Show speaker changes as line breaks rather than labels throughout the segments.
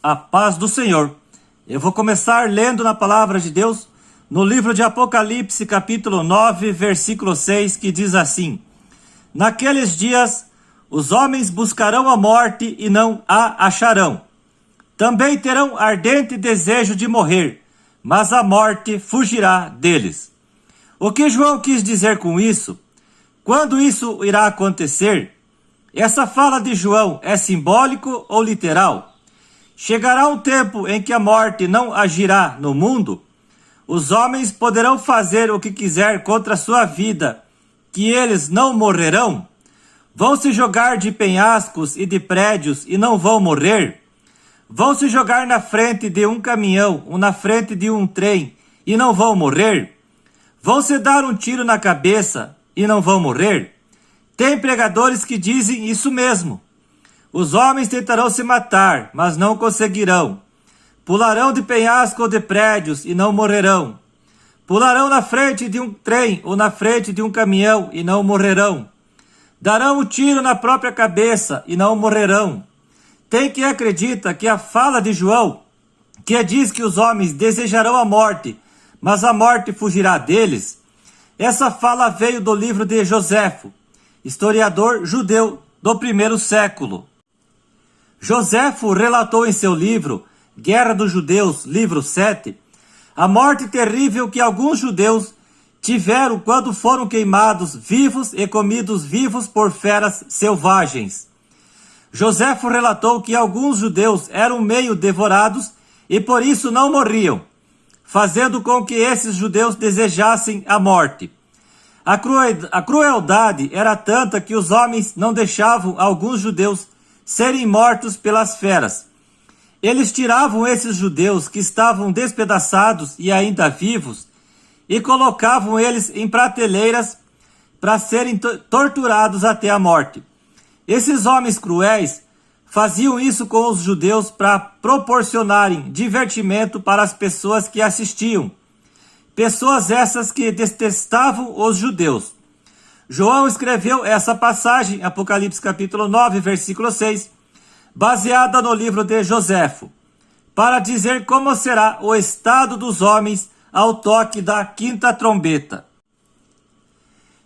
A paz do Senhor. Eu vou começar lendo na palavra de Deus no livro de Apocalipse, capítulo 9, versículo 6, que diz assim: Naqueles dias os homens buscarão a morte e não a acharão. Também terão ardente desejo de morrer, mas a morte fugirá deles. O que João quis dizer com isso? Quando isso irá acontecer? Essa fala de João é simbólico ou literal? Chegará um tempo em que a morte não agirá no mundo? Os homens poderão fazer o que quiser contra a sua vida, que eles não morrerão? Vão se jogar de penhascos e de prédios e não vão morrer? Vão se jogar na frente de um caminhão ou na frente de um trem e não vão morrer? Vão se dar um tiro na cabeça e não vão morrer? Tem pregadores que dizem isso mesmo. Os homens tentarão se matar, mas não conseguirão. Pularão de penhasco ou de prédios e não morrerão. Pularão na frente de um trem ou na frente de um caminhão e não morrerão. Darão um tiro na própria cabeça e não morrerão. Tem quem acredita que a fala de João, que diz que os homens desejarão a morte, mas a morte fugirá deles, essa fala veio do livro de Joséfo, historiador judeu do primeiro século. Joséfo relatou em seu livro, Guerra dos Judeus, livro 7, a morte terrível que alguns judeus tiveram quando foram queimados vivos e comidos vivos por feras selvagens. Joséfo relatou que alguns judeus eram meio devorados e por isso não morriam, fazendo com que esses judeus desejassem a morte. A crueldade era tanta que os homens não deixavam alguns judeus serem mortos pelas feras. Eles tiravam esses judeus que estavam despedaçados e ainda vivos e colocavam eles em prateleiras para serem torturados até a morte. Esses homens cruéis faziam isso com os judeus para proporcionarem divertimento para as pessoas que assistiam. Pessoas essas que detestavam os judeus. João escreveu essa passagem, Apocalipse capítulo 9, versículo 6, baseada no livro de Joséfo, para dizer como será o estado dos homens ao toque da quinta trombeta.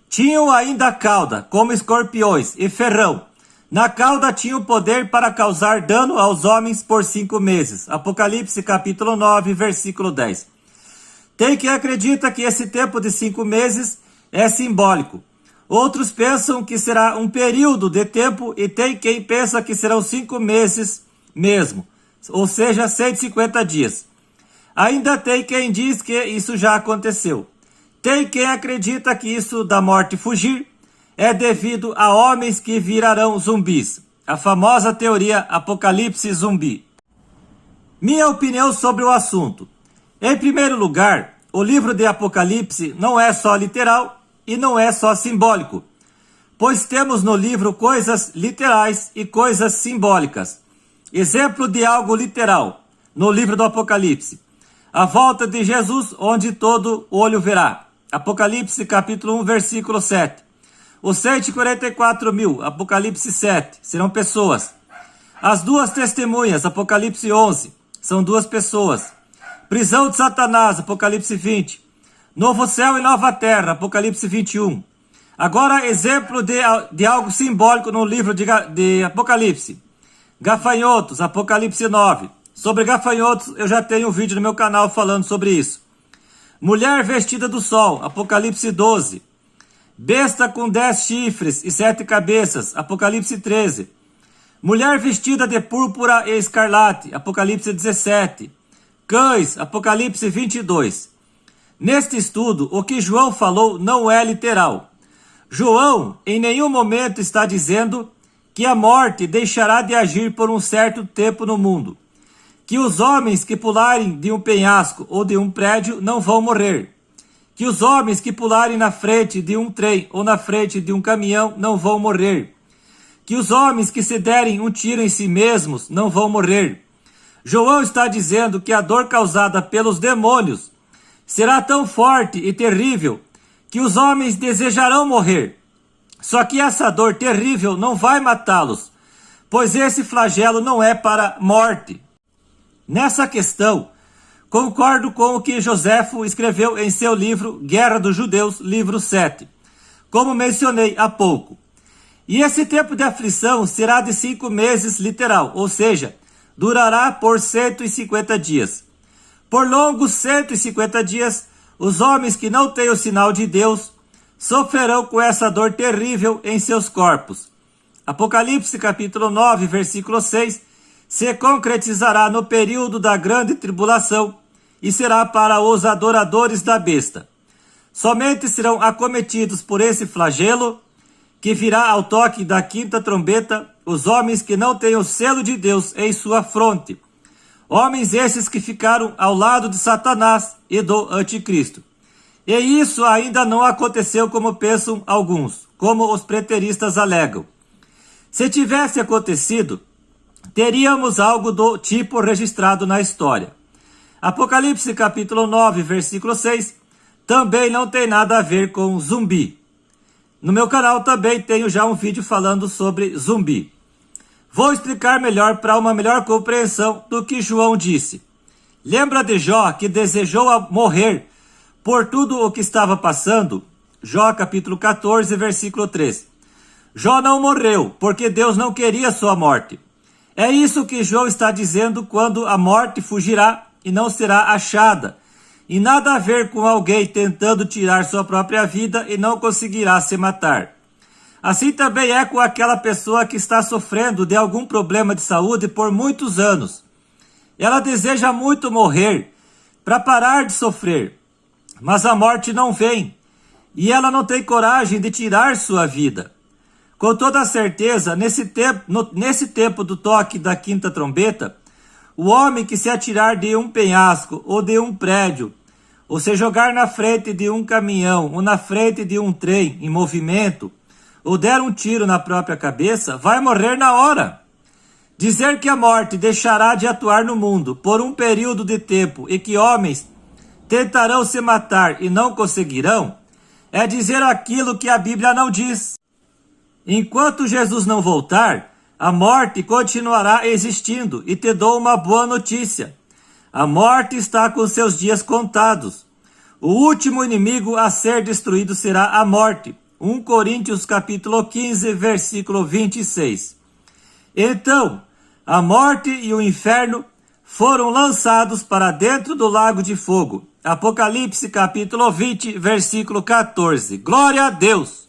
Tinham ainda cauda, como escorpiões, e ferrão. Na cauda tinham poder para causar dano aos homens por 5 meses. Apocalipse capítulo 9, versículo 10. Tem quem acredita que esse tempo de 5 meses é simbólico. Outros pensam que será um período de tempo e tem quem pensa que serão 5 meses mesmo, ou seja, 150 dias. Ainda tem quem diz que isso já aconteceu. Tem quem acredita que isso da morte fugir é devido a homens que virarão zumbis. A famosa teoria Apocalipse zumbi. Minha opinião sobre o assunto. Em primeiro lugar, o livro de Apocalipse não é só literal e não é só simbólico, pois temos no livro coisas literais e coisas simbólicas. Exemplo de algo literal, no livro do Apocalipse: a volta de Jesus, onde todo olho verá. Apocalipse capítulo 1, versículo 7. Os 144 mil, Apocalipse 7, serão pessoas. As 2 testemunhas, Apocalipse 11, são 2 pessoas. Prisão de Satanás, Apocalipse 20. Novo céu e nova terra, Apocalipse 21. Agora, exemplo de algo simbólico no livro de Apocalipse. Gafanhotos, Apocalipse 9. Sobre gafanhotos, eu já tenho um vídeo no meu canal falando sobre isso. Mulher vestida do sol, Apocalipse 12. Besta com 10 chifres e 7 cabeças, Apocalipse 13. Mulher vestida de púrpura e escarlate, Apocalipse 17. Cães, Apocalipse 22. Neste estudo, o que João falou não é literal. João em nenhum momento está dizendo que a morte deixará de agir por um certo tempo no mundo, que os homens que pularem de um penhasco ou de um prédio não vão morrer, que os homens que pularem na frente de um trem ou na frente de um caminhão não vão morrer, que os homens que se derem um tiro em si mesmos não vão morrer. João está dizendo que a dor causada pelos demônios será tão forte e terrível que os homens desejarão morrer. Só que essa dor terrível não vai matá-los, pois esse flagelo não é para morte. Nessa questão, concordo com o que Joséfo escreveu em seu livro Guerra dos Judeus, livro 7, como mencionei há pouco. E esse tempo de aflição será de 5 meses literal, ou seja, durará por 150 dias. Por longos 150 dias, os homens que não têm o sinal de Deus sofrerão com essa dor terrível em seus corpos. Apocalipse capítulo 9, versículo 6, se concretizará no período da grande tribulação e será para os adoradores da besta. Somente serão acometidos por esse flagelo, que virá ao toque da quinta trombeta, os homens que não têm o selo de Deus em sua fronte. Homens esses que ficaram ao lado de Satanás e do anticristo. E isso ainda não aconteceu como pensam alguns, como os preteristas alegam. Se tivesse acontecido, teríamos algo do tipo registrado na história. Apocalipse capítulo 9, versículo 6, também não tem nada a ver com zumbi. No meu canal também tenho já um vídeo falando sobre zumbi. Vou explicar melhor para uma melhor compreensão do que João disse. Lembra de Jó que desejou morrer por tudo o que estava passando? Jó capítulo 14, versículo 3. Jó não morreu porque Deus não queria sua morte. É isso que João está dizendo quando a morte fugirá e não será achada. E nada a ver com alguém tentando tirar sua própria vida e não conseguirá se matar. Assim também é com aquela pessoa que está sofrendo de algum problema de saúde por muitos anos. Ela deseja muito morrer para parar de sofrer, mas a morte não vem e ela não tem coragem de tirar sua vida. Com toda certeza, nesse tempo do toque da quinta trombeta, o homem que se atirar de um penhasco ou de um prédio, ou se jogar na frente de um caminhão ou na frente de um trem em movimento, ou der um tiro na própria cabeça, vai morrer na hora. Dizer que a morte deixará de atuar no mundo por um período de tempo e que homens tentarão se matar e não conseguirão, é dizer aquilo que a Bíblia não diz. Enquanto Jesus não voltar, a morte continuará existindo e te dou uma boa notícia. A morte está com seus dias contados. O último inimigo a ser destruído será a morte. 1 Coríntios capítulo 15, versículo 26. Então, a morte e o inferno foram lançados para dentro do lago de fogo. Apocalipse capítulo 20, versículo 14. Glória a Deus!